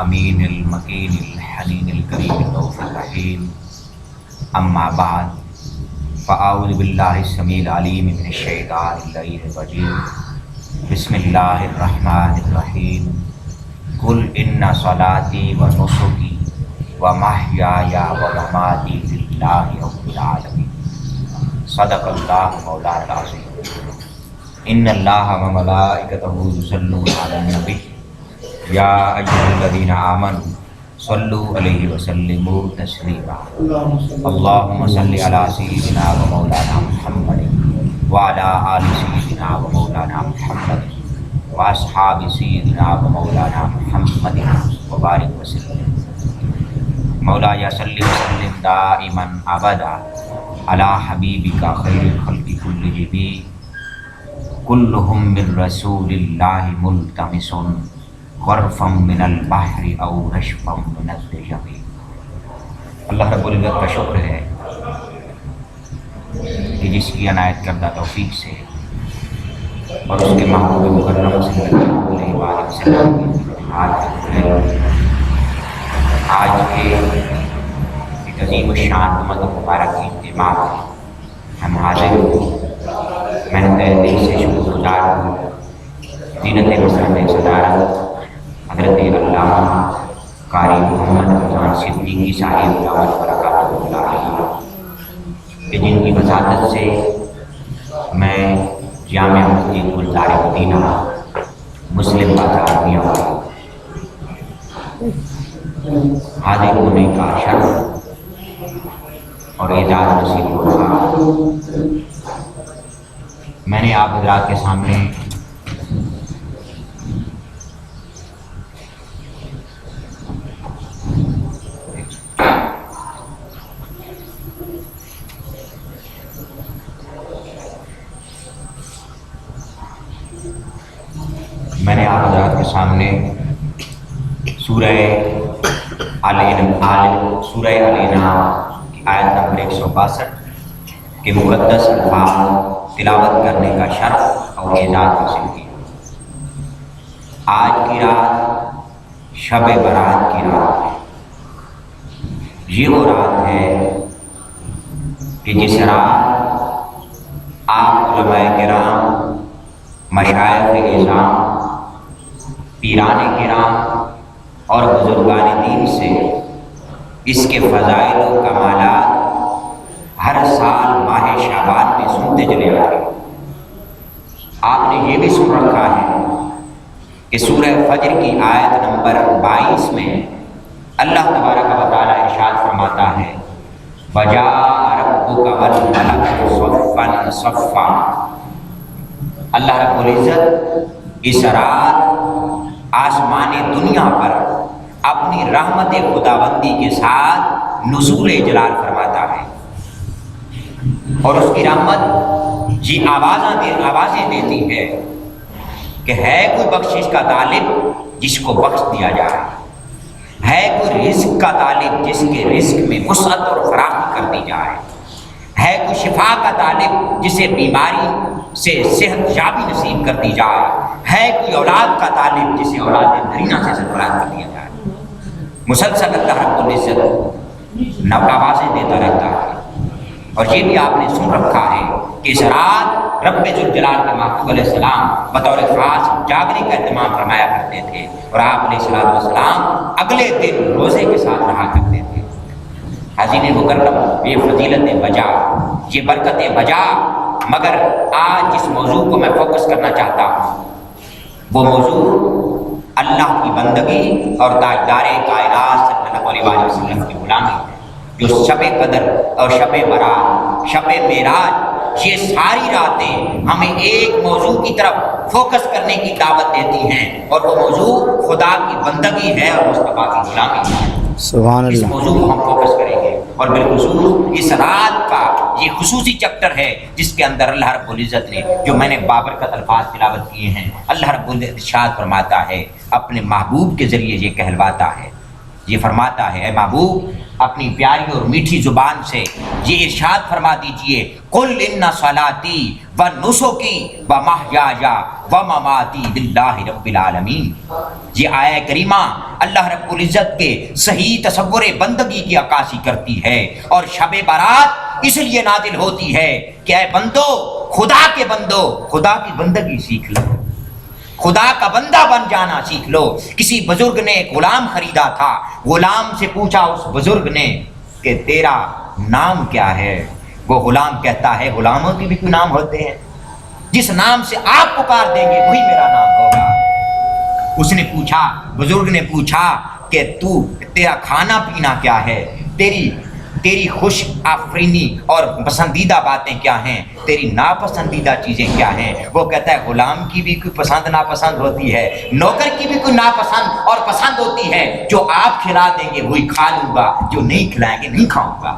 الأمين المكين الحنين الكريم الرؤوف الرحيم أما بعد فأعوذ بالله السميع العليم من الشيطان اللعين الرجيم بسم الله الرحمن الرحيم قل إن صلاتي ونسكي ومحياي ومماتي لله رب العالمين صدق الله مولانا العظيم ان اللہ وملائکتہ یصلون علی النبی یا ایھا الذین آمنوا صلوا علیہ وسلموا تسلیما اللہم صل علی سیدنا و مولانا محمد وعلی آل سیدنا و مولانا محمد واصحاب سیدنا و مولانا محمد وبارک وسلم مولایا صلی وسلم دائما ابدا علی حبیبک خیر الخلق کلہم کلہم من رسول اللہ ملتمس غرفا من البحر او رشفا من الدجم۔ اللہ رب العزت کا شکر ہے کہ جس کی عنایت کردہ توفیق سے اور اس کے محبوب مکرم صلی اللہ علیہ وآلہ وسلم آج کے ایک عظیم الشان امت مبارک کی اجتماع میں ہم حاضر ہوئے۔ میں تہ دل سے شکر گزار ہوں زینت مسلم صدارت حضرت علامہ قاری محمد رمضان صدیقی صاحب دامت برکاتہ اللہ علیہ کہ جن کی وساطت سے میں جامع مسجد گلزار مدینہ مسلم بازار میں حاضر ہونے کا شرف اور اعزاز نصیب ہوا۔ میں نے آپ حضرات کے سامنے سورہ سورہ الانعام کی آیت نمبر 162 کے مقدس الفاظ تلاوت کرنے کا شرف اور اعزاز حاصل کیا۔ آج کی رات شب برات کی رات ہے۔ یہ وہ رات ہے کہ جس رات آپ علماء کرام، مشائخ اعظام، پیران کرام اور بزرگان دین سے اس کے فضائل و کمالات ہر سال ماہ شعبان میں سنتے چلے آ رہے ہیں۔ آپ نے یہ بھی سن رکھا ہے کہ سورہ فجر کی آیت نمبر 22 میں اللہ تبارک و تعالیٰ ارشاد فرماتا ہے وَجَاءَ رَبُّكَ وَالْمَلَكُ صَفًّا صَفًّا۔ اللہ رب العزت اس رات آسمان دنیا پر اپنی رحمت خداوندی کے ساتھ نزول جلال فرماتا ہے، اور اس کی رحمت جی آوازیں دیتی ہے کہ ہے کوئی بخشش کا طالب جس کو بخش دیا جائے، ہے کوئی رزق کا طالب جس کے رزق میں وسعت اور فراخی کر دی جائے، ہے کوئی شفا کا طالب جسے بیماری سے صحت یابی نصیب کر دی جائے، ہے کوئی اولاد کا طالب جسے اولاد نرینہ سے سرفراز کر دیا جائے۔ مسلسل اللہ رب العزت آوازیں دیتا رہتا ہے، اور یہ بھی آپ نے سن رکھا ہے کہ اس رات رب ذوالجلال کے محبوب علیہ السلام بطور خاص جاگنے کا اہتمام فرمایا کرتے تھے، اور آپ علیہ السلام اگلے دن روزے کے ساتھ رہا کرتے تھے۔ حاضرین مکرم، یہ فضیلت بجا، یہ برکت بجا، مگر آج جس موضوع کو میں فوکس کرنا چاہتا ہوں وہ موضوع اللہ کی بندگی اور تاجدار کائنات صلی اللہ علیہ وسلم کی غلامی ہے، جو شب قدر اور شب برات، شب معراج، یہ ساری راتیں ہمیں ایک موضوع کی طرف فوکس کرنے کی دعوت دیتی ہیں، اور وہ موضوع خدا کی بندگی ہے اور مصطفیٰ کی غلامی ہے۔ سبحان اللہ۔ اس موضوع کو ہم فوکس کریں گے، اور بالخصوص اس رات کا یہ خصوصی چیپٹر ہے جس کے اندر اللہ رب العزت نے جو میں نے بابرکت الفاظ تلاوت کیے ہیں، اللہ رب العزت ارشاد فرماتا ہے، اپنے محبوب کے ذریعے یہ کہلواتا ہے، یہ فرماتا ہے اے محبوب اپنی پیاری اور میٹھی زبان سے یہ ارشاد فرما دیجئے قل ان صلاتی و نسکی و محیایا و مماتی للہ رب العالمین۔ یہ آیہ کریمہ اللہ رب العزت کے صحیح تصور بندگی کی عکاسی کرتی ہے، اور شب برات اس لیے نازل ہوتی ہے کہ اے بندو، خدا کے بندو، خدا کی بندگی سیکھ لو، خدا کا بندہ بن جانا سیکھ لو۔ کسی بزرگ نے ایک غلام خریدا تھا، غلام سے پوچھا اس بزرگ نے کہ تیرا نام کیا ہے؟ وہ غلام کہتا ہے غلاموں کے بھی کوئی نام ہوتے ہیں، جس نام سے آپ پکار دیں گے وہی میرا نام ہوگا۔ اس نے پوچھا، بزرگ نے پوچھا کہ تیرا کھانا پینا کیا ہے، تیری خوش آفرینی اور پسندیدہ باتیں کیا ہیں، تیری ناپسندیدہ چیزیں کیا ہیں؟ وہ کہتا ہے غلام کی بھی کوئی پسند ناپسند ہوتی ہے، نوکر کی بھی کوئی ناپسند اور پسند ہوتی ہے، جو آپ کھلا دیں گے وہی کھا لوں گا، جو نہیں کھلائیں گے نہیں کھاؤں گا۔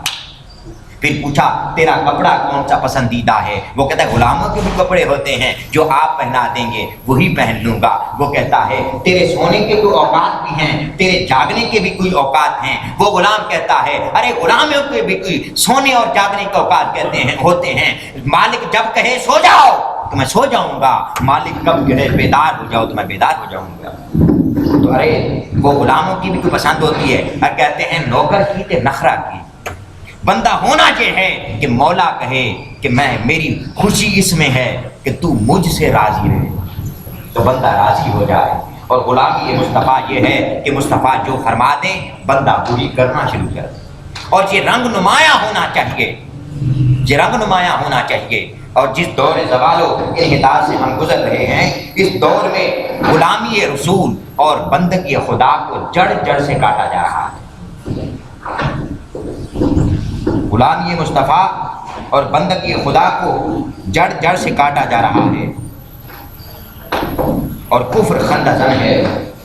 پھر پوچھا تیرا کپڑا کون سا پسندیدہ ہے؟ وہ کہتا ہے غلاموں کے بھی کپڑے ہوتے ہیں، جو آپ پہنا دیں گے وہی پہن لوں گا۔ وہ کہتا ہے تیرے سونے کے کوئی اوقات بھی ہیں، تیرے جاگنے کے بھی کوئی اوقات ہیں۔ وہ غلام کہتا ہے ارے غلاموں کے بھی کوئی سونے اور جاگنے کے اوقات ہوتے ہیں، مالک جب کہے سو جاؤ تو میں سو جاؤں گا، مالک کب کہے بیدار ہو جاؤ تو میں بیدار ہو جاؤں گا۔ تو ارے وہ غلاموں کی بھی کوئی پسند ہوتی ہے، اور کہتے ہیں نوکر کی تے نخرہ کی، بندہ ہونا یہ ہے کہ مولا کہے کہ میری خوشی اس میں ہے کہ تو مجھ سے راضی رہے، تو بندہ راضی ہو جائے۔ اور غلامی مصطفیٰ یہ ہے کہ مصطفیٰ جو فرما دیں بندہ وہی کرنا شروع کر دے، اور یہ رنگ نمایاں ہونا چاہیے، یہ رنگ نمایاں ہونا چاہیے۔ اور جس دور زوال و انحطاط سے ہم گزر رہے ہیں، اس دور میں غلامی رسول اور بندگی خدا کو جڑ جڑ سے کاٹا جا رہا ہے۔ غلامی مصطفیٰ اور بندگی خدا کو جڑ جڑ سے کاٹا جا رہا ہے، اور کفر خندزن ہے،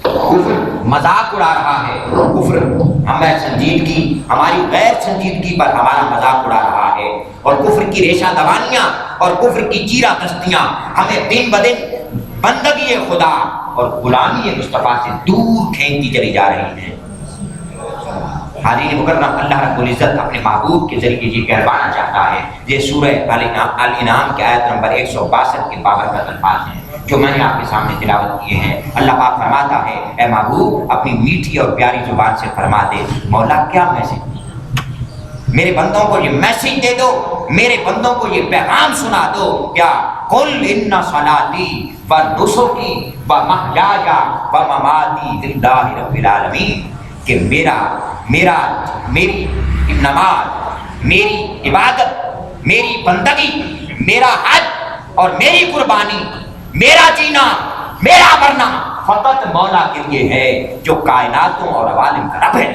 کفر مذاق اڑا رہا ہے، کفر ہمیں سنجیدگی، ہماری غیر سنجیدگی پر ہمارا مذاق اڑا رہا ہے، اور کفر کی ریشہ دوانیاں اور کفر کی چیرہ دستیاں ہمیں دن بدن بندگی خدا اور غلامی مصطفیٰ سے دور کھینچتی چلی جا رہی ہیں۔ حاضرین مکرم، اللہ رب العزت اپنے محبوب کے ذریعے یہ کہلوانا چاہتا ہے۔ یہ سورہ الانعام کی آیت نمبر 162 کے بابرکت الفاظ ہیں جو میں نے آپ کے سامنے تلاوت کیے ہیں۔ اللہ پاک فرماتا ہے اے محبوب اپنی میٹھی اور پیاری زبان سے فرما دے، مولا کیا میسج، میرے بندوں کو یہ میسج دے دو، میرے بندوں کو یہ پیغام سنا دو، کیا قل ان صلاتی و نسکی و محیایا و مماتی للہ رب العالمین، کہ میری نماز، میری عبادت، میری بندگی، میرا حج اور میری قربانی، میرا جینا، میرا مرنا فقط مولا کے لیے ہے جو کائناتوں اور عوالم کا رب ہے۔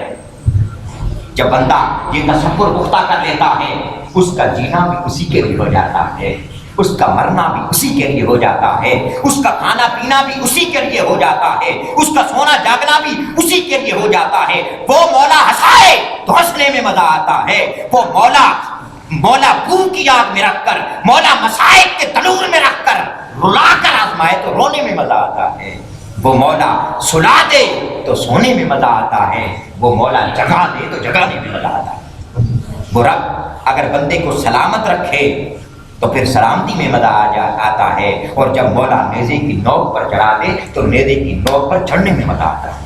جب بندہ یہ تصور پختہ کر لیتا ہے، اس کا جینا بھی اسی کے لیے ہو جاتا ہے، اس کا مرنا بھی اسی کے لیے ہو جاتا ہے، اس کا کھانا پینا بھی اسی کے لیے ہو جاتا ہے، اس کا سونا جاگنا بھی اسی کے لیے ہو جاتا ہے۔ وہ مولا ہنسائے تو ہنسنے میں مزہ آتا ہے، وہ مولا بھوک کی آگ میں رکھ کر، مولا مصائب کے تنور میں رکھ کر رلا کر آزمائے تو رونے میں مزہ آتا ہے، وہ مولا سلا دے تو سونے میں مزہ آتا ہے، وہ مولا جگا دے تو جگانے میں مزہ آتا ہے۔ وہ رب اگر بندے کو سلامت رکھے تو پھر سلامتی میں مزہ آتا ہے، اور جب مولا نیزے کی نوک پر چڑھا دے تو نیزے کی نوک پر چڑھنے میں مزہ آتا ہے۔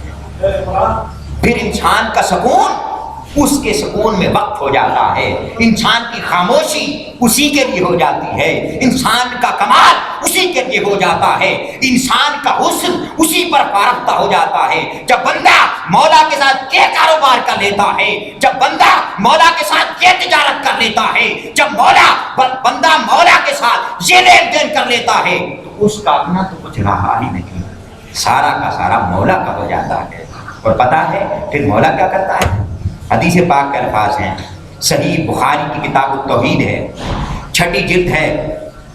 پھر انسان کا سکون اس کے سکون میں وقت ہو جاتا ہے، انسان کی خاموشی اسی کے لیے ہو جاتی ہے، انسان کا کمال اسی کے لیے ہو جاتا ہے، انسان کا حسن اسی پر فارفتہ ہو جاتا ہے۔ جب بندہ مولا کے ساتھ یہ کاروبار کر لیتا ہے، جب بندہ مولا کے ساتھ یہ تجارت کر لیتا ہے، جب بندہ مولا کے ساتھ یہ لین دین کر لیتا ہے، تو اس کا اپنا تو کچھ رہا ہی نہیں، سارا کا سارا مولا کا ہو جاتا ہے۔ اور پتہ ہے پھر مولا کیا کرتا ہے؟ حدیث پاک کے الفاظ ہیں، صحیح بخاری کی کتاب التوحید ہے، 6 جلد ہے،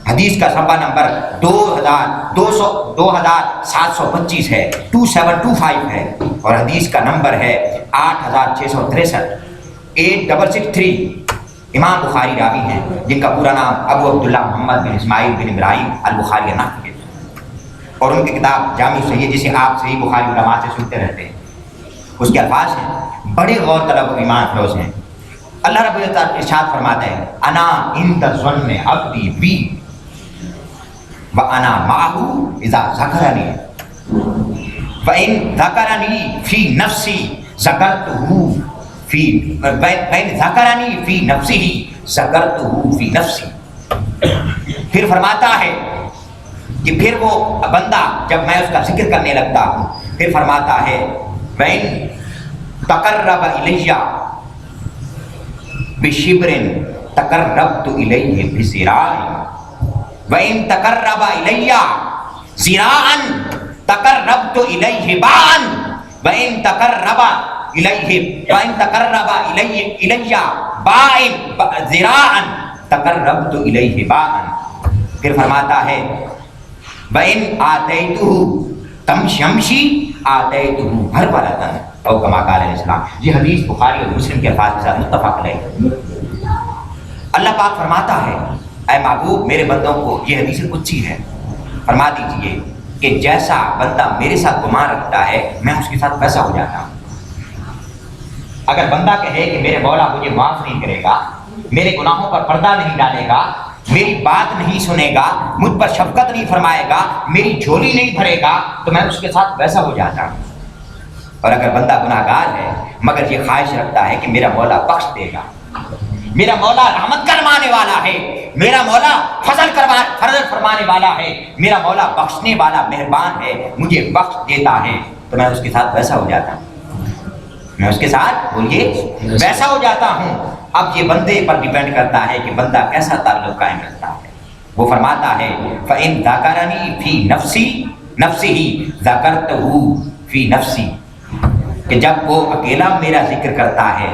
حدیث کا صفحہ نمبر 2725 ہے، 2725 ہے، اور حدیث کا نمبر ہے 8663، 8663۔ امام بخاری راوی ہیں جن کا پورا نام ابو عبداللہ محمد بن اسماعیل بن ابراہیم البخاری نافع ہے، اور ان کی کتاب جامع صحیح جسے آپ صحیح بخاری علماء سے سنتے رہتے ہیں، اس کے الفاظ ہیں بڑے غور طلب و ایمان افروز ہیں. اللہ رب العزت ارشاد فرماتا ہے انا عند ظن عبدی بی وانا معه اذا ذکرنی وان ذکرنی فی نفسی ذکرته فی وان ذکرنی فی نفسه ذکرته فی نفسی. پھر فرماتا ہے کہ پھر وہ بندہ جب میں اس کا ذکر کرنے لگتا ہوں پھر فرماتا ہے وَإِن تَقَرَّبَ إِلَيَّ بِشِبْرٍ تَقَرَّبْتُ إِلَيْهِ بِذِرَاعٍ وَإِن تَقَرَّبَ إِلَيَّ ذِرَاعًا تَقَرَّبْتُ إِلَيْهِ بَاعًا وَإِن تَقَرَّبَ إِلَيَّ بَاعًا ذِرَاعًا تَقَرَّبْتُ إِلَيْهِ بَاعًا. پھر فرماتا ہے وَإِنْ آتَيْتُهُ تَمْشِي آتَيْتُهُ هَرْوَلَةً او کما قال علیہ السلام. یہ حدیث بخاری اور مسلم کے الفاظ کے ساتھ متفق علیہ. اللہ پاک فرماتا ہے اے محبوب میرے بندوں کو یہ حدیث قدسی ہے فرما دیجئے کہ جیسا بندہ میرے ساتھ گمان رکھتا ہے میں اس کے ساتھ ویسا ہو جاتا ہوں. اگر بندہ کہے کہ میرے مولا مجھے معاف نہیں کرے گا, میرے گناہوں پر پردہ نہیں ڈالے گا, میری بات نہیں سنے گا, مجھ پر شفقت نہیں فرمائے گا, میری جھولی نہیں بھرے گا, تو میں اس کے ساتھ ویسا ہو جاتا ہوں. اور اگر بندہ گناہ گار ہے مگر یہ خواہش رکھتا ہے کہ میرا مولا بخش دے گا, میرا مولا رحمت کروانے والا ہے, میرا مولا فضل فرمانے والا ہے, میرا مولا بخشنے والا مہربان ہے, مجھے بخش دیتا ہے, تو میں اس کے ساتھ ویسا ہو جاتا ہوں. میں اس کے ساتھ بولیے ویسا ہو جاتا ہوں. اب یہ بندے پر ڈیپینڈ کرتا ہے کہ بندہ کیسا تعلق قائم رکھتا ہے. وہ فرماتا ہے فَإِن ذَكَرَنِي فِي نَفْسِهِ ذَكَرْتُهُ فِي نَفْسِي, کہ جب وہ اکیلا میرا ذکر کرتا ہے,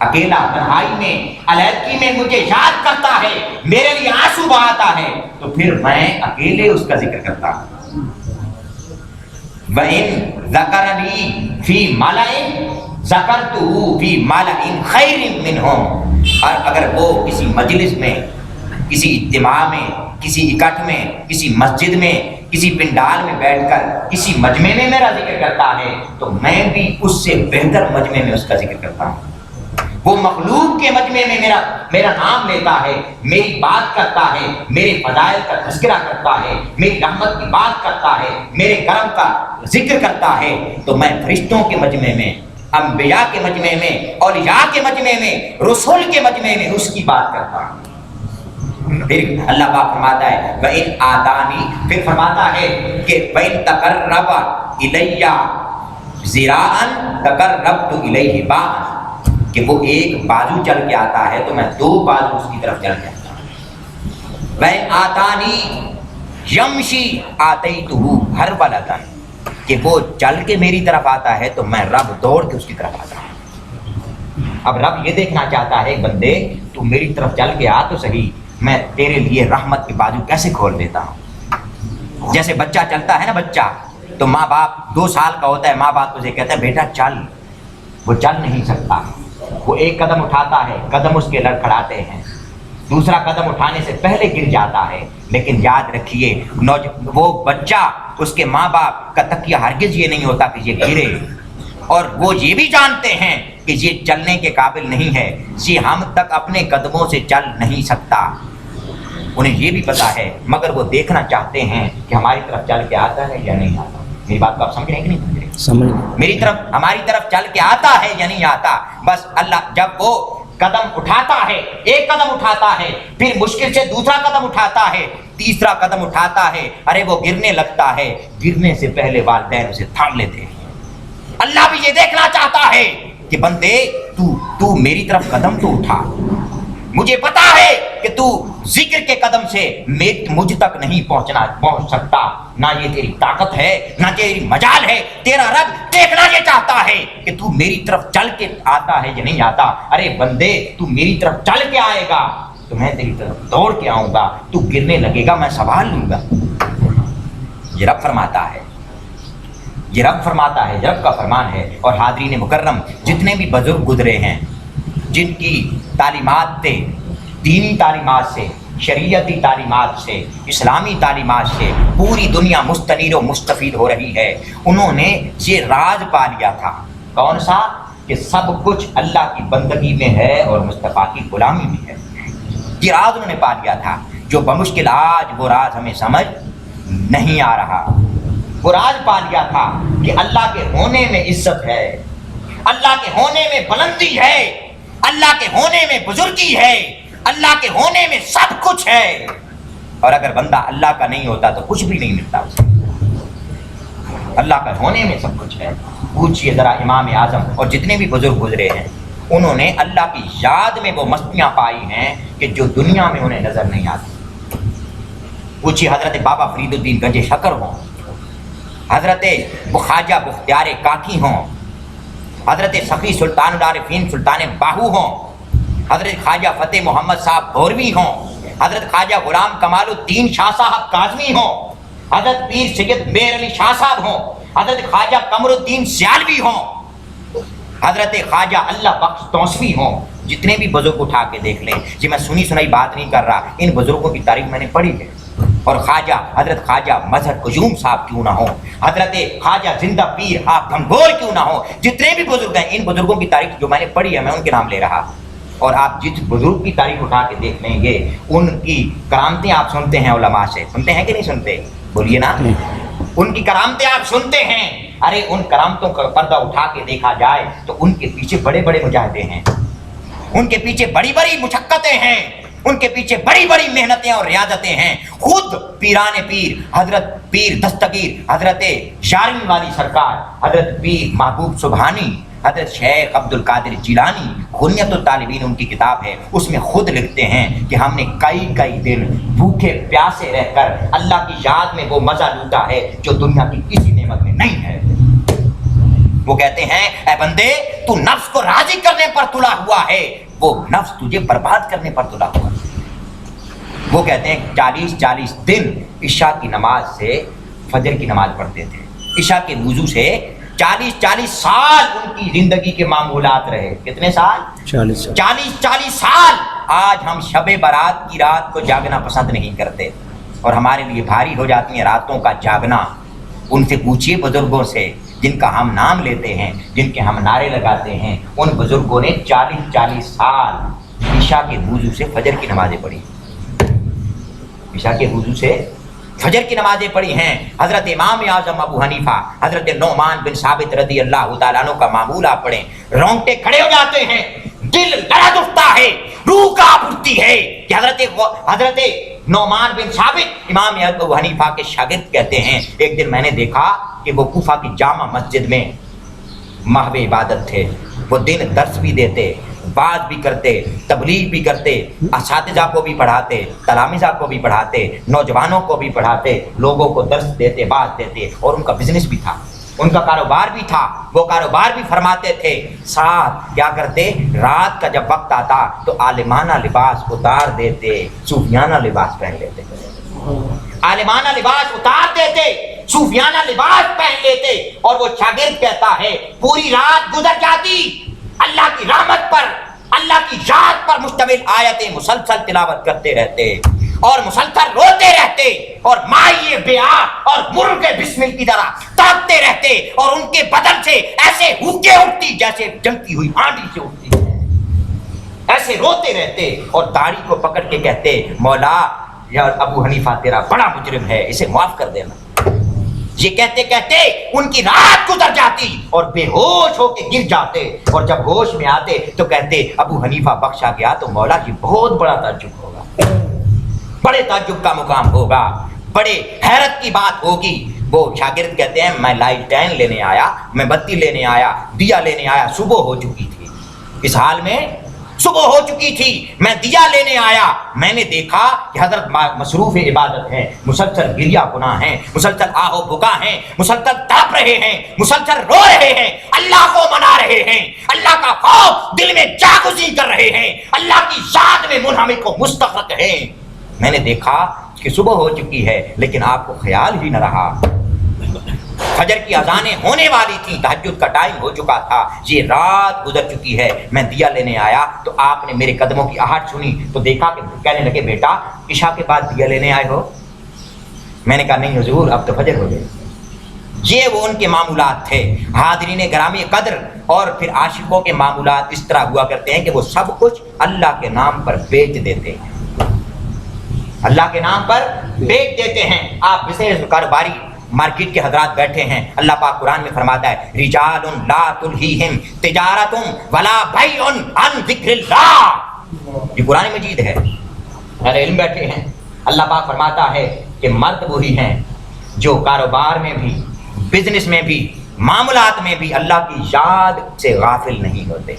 اکیلا تنہائی میں علیحدگی میں مجھے یاد کرتا ہے, میرے لیے آنسو بہاتا ہے, تو پھر میں اکیلے اس کا ذکر کرتا ہوں. وَإِن ذَكَرَنِي فِي مَلَئٍ ذَكَرْتُهُ فِي مَلَئٍ خَيْرٍ مِّنْهُمْ. اور اگر وہ کسی مجلس میں, کسی اجتماع میں, کسی اکٹھ میں, کسی مسجد میں, کسی پنڈال میں بیٹھ کر کسی مجمع میں میرا ذکر کرتا ہے تو میں بھی اس سے بہتر مجمع میں اس کا ذکر کرتا ہوں. وہ مخلوق کے مجمع میں میرا نام لیتا ہے, میری بات کرتا ہے, میرے فضائل کا تذکرہ کرتا ہے, میری رحمت کی بات کرتا ہے, میرے کرم کا ذکر کرتا ہے, تو میں فرشتوں کے مجمع میں, انبیاء کے مجمع میں, اولیاء کے مجمع میں, رسول کے مجمع میں اس کی بات کرتا ہوں. پھر اللہ پاک فرماتا ہے وَإِنْ آتَانِي, پھر فرماتا ہے کہ وَإِنْ تَقَرَّبَ إِلَيَّ ذِرَاعًا تَقَرَّبْتُ إِلَيْهِ بَاعًا, کہ وہ ایک بازو چل کے آتا ہے تو میں دو بازو اس کی طرف چل جاتا ہوں. وَإِنْ آتَانِي يَمْشِي آتَيْتُهُ هَرْوَلَةً, کہ وہ چل کے میری طرف آتا ہے تو میں رب دوڑ کے اس کی طرف آتا ہوں. اب رب یہ دیکھنا چاہتا ہے بندے تو میری طرف چل کے آ تو صحیح, میں تیرے لیے رحمت کے بازو کیسے کھول دیتا ہوں. جیسے بچہ چلتا ہے نا, بچہ تو ماں باپ 2 سال کا ہوتا ہے, ماں باپ اسے کہتا ہے بیٹا چل, وہ چل نہیں سکتا, وہ ایک قدم اٹھاتا ہے, قدم اس کے لڑکھڑاتے ہیں, دوسرا قدم اٹھانے سے پہلے گر جاتا ہے. لیکن یاد رکھیے وہ بچہ, اس کے ماں باپ کا تکیہ ہرگز یہ نہیں ہوتا کہ یہ گرے, اور وہ یہ بھی جانتے ہیں کہ یہ چلنے کے قابل نہیں ہے, یہ ہم تک اپنے قدموں سے چل نہیں سکتا. انہیں یہ بھی پتا ہے مگر وہ دیکھنا چاہتے ہیں کہ ہماری طرف چل کے آتا ہے یا نہیں آتا. میری بات کو آپ سمجھ رہے ہیں کہ نہیں سمجھ رہے؟ میری طرف, ہماری طرف چل کے آتا ہے یا نہیں آتا. بس اللہ جب وہ قدم اٹھاتا ہے, ایک قدم اٹھاتا ہے, پھر مشکل سے دوسرا قدم اٹھاتا ہے, تیسرا قدم اٹھاتا ہے, ارے وہ گرنے لگتا ہے, گرنے سے پہلے والدین اسے تھام لیتے ہیں. اللہ بھی یہ دیکھنا چاہتا ہے کہ بندے تو میری طرف قدم تو اٹھا, مجھے پتا ہے کہ تو ذکر کے قدم سے مجھ تک نہیں پہنچ سکتا, نہ یہ تیری طاقت ہے نہ تیری مجال ہے. تیرا رب دیکھنا یہ چاہتا ہے کہ تو میری طرف چل کے آتا ہے یا نہیں آتا. ارے بندے تو میری طرف چل کے آئے گا تو میں تیری طرف دوڑ کے آؤں گا, تو گرنے لگے گا میں سنبھال لوں گا. یہ رب فرماتا ہے, یہ رب فرماتا ہے, رب کا فرمان ہے. اور حاضرین مکرم, جتنے بھی بزرگ گزرے ہیں جن کی تعلیمات سے, دینی تعلیمات سے, شریعتی تعلیمات سے, اسلامی تعلیمات سے پوری دنیا مستنیر و مستفید ہو رہی ہے, انہوں نے یہ راز پا لیا تھا کون سا؟ کہ سب کچھ اللہ کی بندگی میں ہے اور مصطفیٰ کی غلامی میں ہے۔ یہ راز انہوں نے پا لیا تھا جو بمشکل آج وہ راز ہمیں سمجھ نہیں آ رہا۔ وہ راز پا لیا تھا کہ اللہ کے ہونے میں عزت ہے، اللہ کے ہونے میں بلندی ہے، اللہ کے ہونے میں بزرگی ہے، اللہ کے ہونے میں سب کچھ ہے، اور اگر بندہ اللہ کا نہیں ہوتا تو کچھ بھی نہیں ملتا اسے۔ اللہ کا ہونے میں سب کچھ ہے۔ پوچھئے ذرا امام اعظم اور جتنے بھی بزرگ گزرے ہیں، انہوں نے اللہ کی یاد میں وہ مستیاں پائی ہیں کہ جو دنیا میں انہیں نظر نہیں آتی۔ پوچھئے حضرت بابا فرید الدین گنج شکر ہوں، حضرت خواجہ بختیار کاکی ہوں، حضرت سخی سلطان العارفین سلطان باہو ہوں، حضرت خواجہ فتح محمد صاحب بھوروی ہوں، حضرت خواجہ غلام کمال الدین شاہ صاحب کاظمی ہوں، حضرت پیر سید میر علی شاہ صاحب ہوں، حضرت خواجہ قمر الدین سیالوی ہوں، حضرت خواجہ اللہ بخش توسوی ہوں، جتنے بھی بزرگ اٹھا کے دیکھ لیں۔ یہ میں سنی سنائی بات نہیں کر رہا، ان بزرگوں کی تاریخ میں نے پڑھی ہے۔ اور خواجہ حضرت خواجہ مظہر قیوم صاحب کیوں نہ ہوں، حضرت خواجہ زندہ پیر آپ گھنگور کیوں نہ ہوں، جتنے بھی بزرگ ہیں ان بزرگوں کی تاریخ جو میں نے پڑھی ہے میں ان کے نام لے رہا۔ اور آپ جس بزرگ کی تاریخ اٹھا کے دیکھ لیں گے ان کی کرامتیں آپ سنتے ہیں علماء سے، سنتے ہیں کہ نہیں سنتے؟ بولیے نا، ان کی کرامتیں آپ سنتے ہیں۔ ارے ان کرامتوں کا پردہ اٹھا کے دیکھا جائے تو ان کے پیچھے بڑے بڑے مجاہدے ہیں، ان کے پیچھے بڑی بڑی مشقتیں ہیں، ان کے پیچھے بڑی بڑی محنتیں اور ریاضتیں ہیں۔ خود پیران پیر حضرت پیر دستگیر حضرت شارمی والی سرکار، حضرت پیر محبوب سبحانی، حضرت شیخ عبد القادر جیلانی، غنیت الطالبین ان کی کتاب ہے، اس میں خود لکھتے ہیں کہ ہم نے کئی دن بھوکے پیاسے رہ کر اللہ کی یاد میں وہ مزہ لوٹا ہے جو دنیا کی کسی نعمت میں نہیں ہے۔ وہ کہتے ہیں اے بندے تو نفس کو راضی کرنے پر تلا ہوا ہے، وہ نفس تجھے برباد کرنے پر تلا ہوا ہے۔ وہ کہتے ہیں 40 دن عشاء کی نماز سے فجر کی نماز پڑھتے تھے، عشاء کے وضو سے 40 سال ان کی زندگی کے معمولات رہے۔ کتنے سال؟ 40 سال۔ آج ہم شب برات کی رات کو جاگنا پسند نہیں کرتے اور ہمارے لیے بھاری ہو جاتی ہیں راتوں کا جاگنا۔ ان سے پوچھئے بزرگوں سے جن کا ہم نام لیتے ہیں، جن کے ہم نعرے لگاتے ہیں، ان بزرگوں نے 40 سال عشاء کے وضو سے فجر کی نمازیں پڑھی، عشاء کے وضو سے فجر کی نمازیں پڑھی ہیں۔ حضرت امام اعظم ابو حنیفہ حضرت نعمان بن ثابت رضی اللہ تعالیٰ عنہ کا معمول آپ پڑھیں، رونگٹے کھڑے ہو جاتے ہیں، دل لرز اٹھتا ہے، روح کانپ اٹھتی ہے کہ حضرت نعمان بن ثابت امام ابو حنیفہ کے شاگرد کہتے ہیں ایک دن میں نے دیکھا کہ وہ کوفہ کی جامع مسجد میں محو عبادت تھے، وہ دن درس بھی دیتے، بات بھی کرتے، تبلیغ بھی کرتے، اساتذہ کو بھی پڑھاتے، تلامذہ کو بھی پڑھاتے، نوجوانوں کو بھی پڑھاتے، لوگوں کو درس دیتے، بات دیتے، اور ان کا بزنس بھی تھا، ان کا کاروبار بھی تھا، وہ کاروبار بھی فرماتے تھے۔ ساتھ کیا کرتے؟ رات کا جب وقت آتا تو عالمانہ لباس اتار دیتے، صوفیانہ لباس پہن لیتے، عالمانہ لباس اتار دیتے، صوفیانہ لباس پہن لیتے، اور وہ شاگرد کہتا ہے پوری رات گزر جاتی اللہ کی رحمت پر، اللہ کی یاد پر مشتمل آیتیں مسلسل تلاوت کرتے رہتے اور مسلسل روتے رہتے اور مائے بیاہ اور مرغ بسمل کی طرح تڑپتے رہتے اور ان کے بدن سے ایسے ہوکے اٹھتی جیسے جلتی ہوئی آندھی سے اٹھتی ہے، ایسے روتے رہتے اور داڑھی کو پکڑ کے کہتے مولا یا ابو حنیفہ تیرا بڑا مجرم ہے، اسے معاف کر دینا۔ یہ کہتے کہتے ان کی رات گزر جاتی اور بے ہوش ہو کے گر جاتے، اور جب ہوش میں آتے تو کہتے ابو حنیفہ بخشا گیا تو مولا یہ بہت بڑا تعجب ہوگا، بڑے تعجب کا مقام ہوگا، بڑے حیرت کی بات ہوگی۔ وہ شاگرد کہتے ہیں میں لائٹین لینے آیا، میں بتی لینے آیا، دیا لینے آیا، صبح ہو چکی تھی، اس حال میں صبح ہو چکی تھی، میں دیا لینے آیا، میں نے دیکھا کہ حضرت مصروف عبادت ہیں، مسلسل گریہ گناہ ہیں، مسلسل آہ و بکا ہیں، مسلسل تڑپ رہے ہیں، مسلسل رو رہے ہیں، اللہ کو منا رہے ہیں، اللہ کا خوف دل میں جاگزی کر رہے ہیں، اللہ کی یاد میں منہمک و مستغرق ہیں۔ میں نے دیکھا کہ صبح ہو چکی ہے لیکن آپ کو خیال ہی نہ رہا، فجر کی اذانیں ہونے والی تھیں، تہجد کا ٹائم ہو چکا تھا، یہ رات گزر چکی ہے، میں دیا لینے آیا تو آپ نے میرے قدموں کی آہٹ سنی تو دیکھا کہ کہنے لگے بیٹا عشاء کے بعد دیا لینے آئے ہو؟ میں نے کہا نہیں حضور اب تو فجر ہو گئی۔ یہ وہ ان کے معمولات تھے۔ حاضرین گرامی قدر، اور پھر عاشقوں کے معمولات اس طرح ہوا کرتے ہیں کہ وہ سب کچھ اللہ کے نام پر بیچ دیتے ہیں، اللہ کے نام پر بیچ دیتے ہیں۔ آپ بزنس کاروباری مارکیٹ کے حضرات بیٹھے ہیں، اللہ پاک قرآن میں فرماتا ہے رجال لا تلہیہم تجارت ولا بیع عن ذکر اللہ، یہ قرآن مجید ہے۔ اہل علم بیٹھے ہیں، اللہ پاک فرماتا ہے کہ مرد وہی ہیں جو کاروبار میں بھی، بزنس میں بھی، معاملات میں بھی اللہ کی یاد سے غافل نہیں ہوتے۔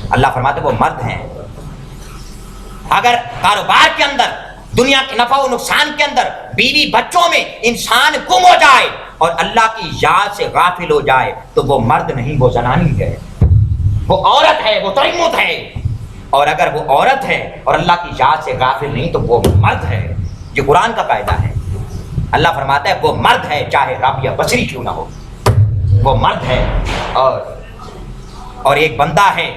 اللہ فرماتے وہ مرد ہیں۔ اگر کاروبار کے اندر، دنیا کے نفع و نقصان کے اندر، بیوی بچوں میں انسان گم ہو جائے اور اللہ کی یاد سے غافل ہو جائے تو وہ مرد نہیں، وہ زنانی ہے، وہ عورت ہے، وہ تریمت ہے۔ اور اگر وہ عورت ہے اور اللہ کی یاد سے غافل نہیں تو وہ مرد ہے۔ یہ قرآن کا قاعدہ ہے۔ اللہ فرماتا ہے وہ مرد ہے چاہے رابعہ بصری کیوں نہ ہو، وہ مرد ہے۔ اور ایک بندہ ہے،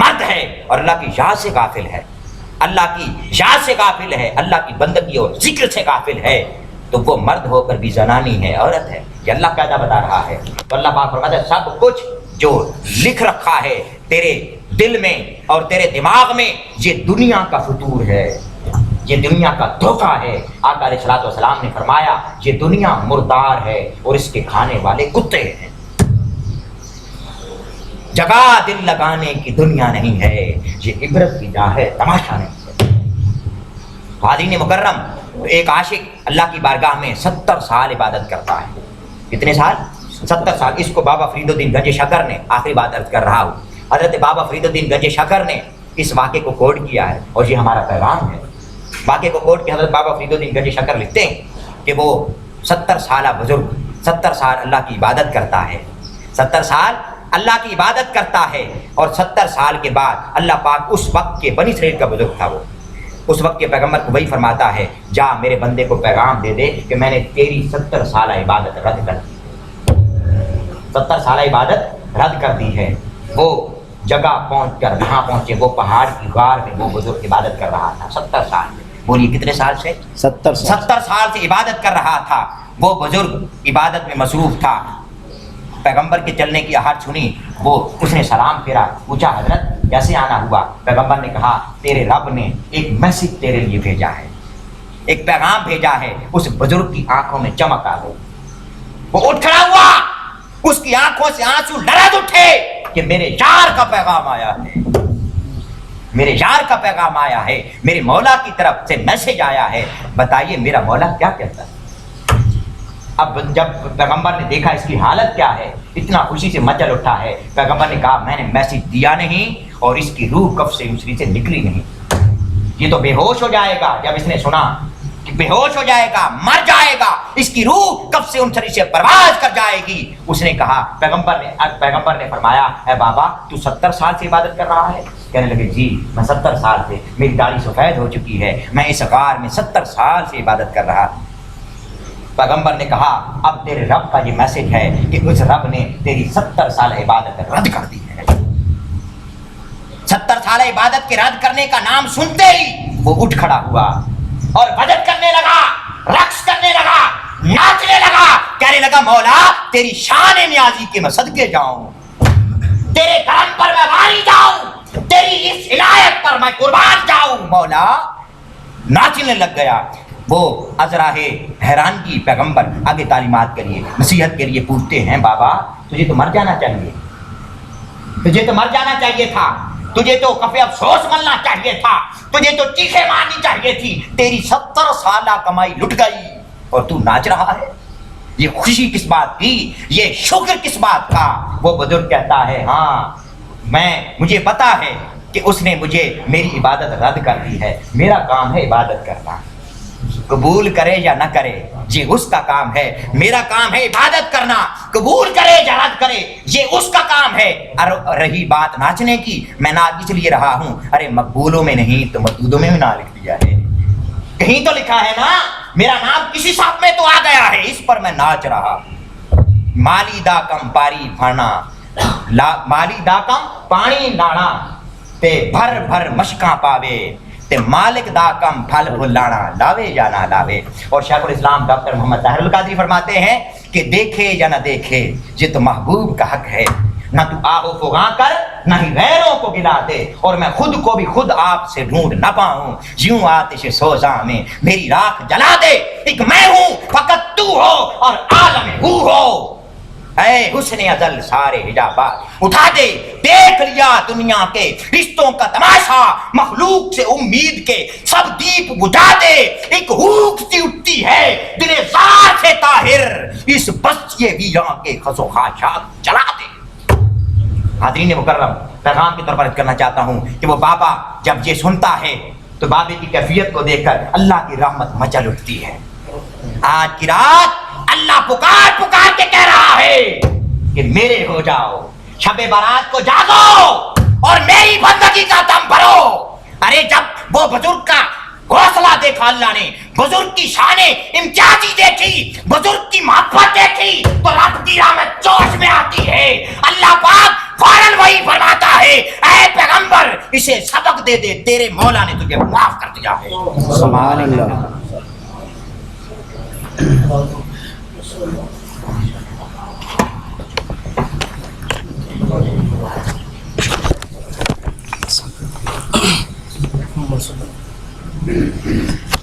مرد ہے اور اللہ کی یاد سے غافل ہے، اللہ کی یاد سے غافل ہے، اللہ کی بندگی اور ذکر سے غافل ہے، تو وہ مرد ہو کر بھی زنانی ہے، عورت ہے۔ یہ اللہ قاعدہ بتا رہا ہے۔ تو اللہ پاک فرماتا ہے سب کچھ جو لکھ رکھا ہے تیرے دل میں اور تیرے دماغ میں، یہ دنیا کا فطور ہے، یہ دنیا کا دھوکہ ہے۔ آقا علیہ الصلوۃ والسلام نے فرمایا یہ دنیا مردار ہے اور اس کے کھانے والے کتے ہیں۔ جگہ دل لگانے کی دنیا نہیں ہے، یہ عبرت کی جا ہے، تماشا نہیں ہے۔ حاضرین مکرم، ایک عاشق اللہ کی بارگاہ میں 70 سال عبادت کرتا ہے۔ کتنے سال؟ 70 سال۔ اس کو بابا فرید الدین گنج شکر نے، آخری بات عرض کر رہا ہوں، حضرت بابا فرید الدین گنج شکر نے اس واقعے کو کوٹ کیا ہے اور یہ ہمارا پیغام ہے۔ واقعے کو کوٹ کے حضرت بابا فرید الدین گنج شکر لکھتے ہیں کہ وہ 70 سالہ بزرگ 70 سال اللہ کی عبادت کرتا ہے، 70 سال اللہ کی عبادت کرتا ہے، اور 70 سال کے بعد اللہ پاک اس وقت کے بنی اسرائیل کا بزرگ تھا، وہ اس وقت کے پیغمبر کو وہی فرماتا ہے جا میرے بندے کو پیغام دے دے کہ میں نے تیری 70 سالہ عبادت رد کر دی، 70 سالہ عبادت رد کر دی ہے۔ وہ جگہ پہنچ کر وہاں پہنچے، وہ پہاڑ کی غار میں وہ بزرگ عبادت کر رہا تھا 70 سال میں۔ بولیے کتنے سال سے؟ 70 سال سے عبادت کر رہا تھا۔ وہ بزرگ عبادت میں مصروف تھا، پیغمبر کے چلنے کی آہٹ سنی، وہ اس نے سلام پھیرا، پوچھا حضرت کیسے آنا ہوا؟ پیغمبر نے کہا تیرے رب نے ایک میسج تیرے لیے بھیجا ہے، ایک پیغام بھیجا ہے۔ اس بزرگ کی آنکھوں میں چمک آ گئی، وہ اٹھ کھڑا ہوا، اس کی آنکھوں سے آنسو لرز اٹھے کہ میرے یار کا پیغام آیا ہے، میرے یار کا پیغام آیا ہے، میرے مولا کی طرف سے میسج آیا ہے، بتائیے میرا مولا کیا کہتا ہے؟ اب جب پیغمبر نے دیکھا اس کی حالت کیا ہے، اتنا خوشی سے مچل اٹھا ہے، پیغمبر نے کہا میں نے میسج دیا نہیں اور اس کی روح کف سے اسری سے نکلی نہیں، یہ تو بے ہوش ہو جائے گا۔ جب اس نے سنا کہ بے ہوش ہو جائے گا، مر جائے گا، اس کی روح کف سے انسری سے پرواز کر جائے گی، اس نے کہا پیغمبر نے فرمایا اے بابا تو 70 سال سے عبادت کر رہا ہے؟ کہنے لگے جی میں 70 سال سے، میری داڑھی سفید ہو چکی ہے، میں اس غار میں 70 سال سے عبادت کر رہا ہوں۔ پیغمبر نے کہا اب تیرے رب کا یہ میسج ہے کہ اس رب نے تیری 70 سال عبادت رد کر دی ہے۔ 70 سال عبادت کے رد کرنے کا نام سنتے ہی وہ اٹھ کھڑا ہوا اور بجت کرنے لگا، رقص کرنے لگا، ناچنے لگا، کہنے لگا مولا تیری شان نیازی کے میں صدقے جاؤں، تیرے کرم پر میں واری جاؤں، تیری اس عنایت پر میں قربان جاؤں مولا۔ ناچنے لگ گیا۔ وہ ازراہ حیرانگی پیغمبر آگے تعلیمات کے لیے، نصیحت کے لیے پوچھتے ہیں بابا تجھے تو مر جانا چاہیے، تجھے تو مر جانا چاہیے تھا، تجھے تو کفے افسوس ملنا چاہیے تھا، تجھے تو چیخیں مارنی چاہیے تھی، تیری 70 سالہ کمائی لٹ گئی اور تو ناچ رہا ہے۔ یہ خوشی کس بات کی، یہ شکر کس بات کا؟ وہ بزرگ کہتا ہے ہاں مجھے پتا ہے کہ اس نے مجھے میری عبادت رد کر دی ہے، میرا کام ہے عبادت کرنا، قبول کرے یا نہ کرے یہ اس کا کام ہے، میرا کام ہے عبادت کرنا، قبول کرے یا رد کرے یہ اس کا کام ہے۔ اور رہی بات ناچنے کی، میں ناچ اس لیے رہا ہوں، ارے مقبولوں میں نہیں تو مردودوں میں بھی نہ لکھ دیا ہے، کہیں تو لکھا ہے نا میرا نام کسی صف میں تو آ گیا ہے، اس پر میں ناچ رہا۔ مالی دا کم پاری پھانا، مالی دا کم پانی لانا تے بھر بھر مشکاں پاوے، تے مالک دا کم پھل بھلانا لاوے یا نہ لاوے۔ اور شیخ الاسلام ڈاکٹر محمد طاہر القادری فرماتے ہیں کہ دیکھے یا نہ دیکھے یہ تو محبوب کا حق ہے، نہ تو آہو فغاں کر نہ ہی غیروں کو گلا دے، اور میں خود کو بھی خود آپ سے ڈھونڈ نہ پاؤں، یوں آتش سوزاں میں میری راکھ جلا دے، ایک میں ہوں فقط تو ہو اور عالم ہو اے حسن ازل سارے حجابات اٹھا دے، دیکھ لیا دنیا کے رشتوں کا تماشا، مخلوق سے امید کے سب دیپ بجھا دے، ایک ہوک سی اٹھتی ہے دل زار سے طاہر، اس بستی ویراں کے خزو خاشاک جلا دے۔ حاضرین مکرم، پیغام کے طور پر کرنا چاہتا ہوں کہ وہ بابا جب یہ سنتا ہے تو بابے کی کیفیت کو دیکھ کر اللہ کی رحمت مچل اٹھتی ہے۔ آج کی رات اللہ پکار پکار کے کہہ رہا ہے کہ میرے ہو جاؤ، شب برات کو جاگو اور میری بندگی کا دم بھرو۔ ارے جب وہ بزرگ کا حوصلہ دیکھا اللہ نے، بزرگ کی شان امتیازی دیکھی، بزرگ کی محبت دیکھی تو رب کی رحمت جوش میں آتی ہے۔ اللہ پاک فوراً وہی فرماتا ہے، اے پیغمبر اسے سبق دے دے، تیرے مولا نے تجھے معاف کر دیا ہے۔ سبحان اللہ۔ محمد صلی اللہ علیہ وسلم۔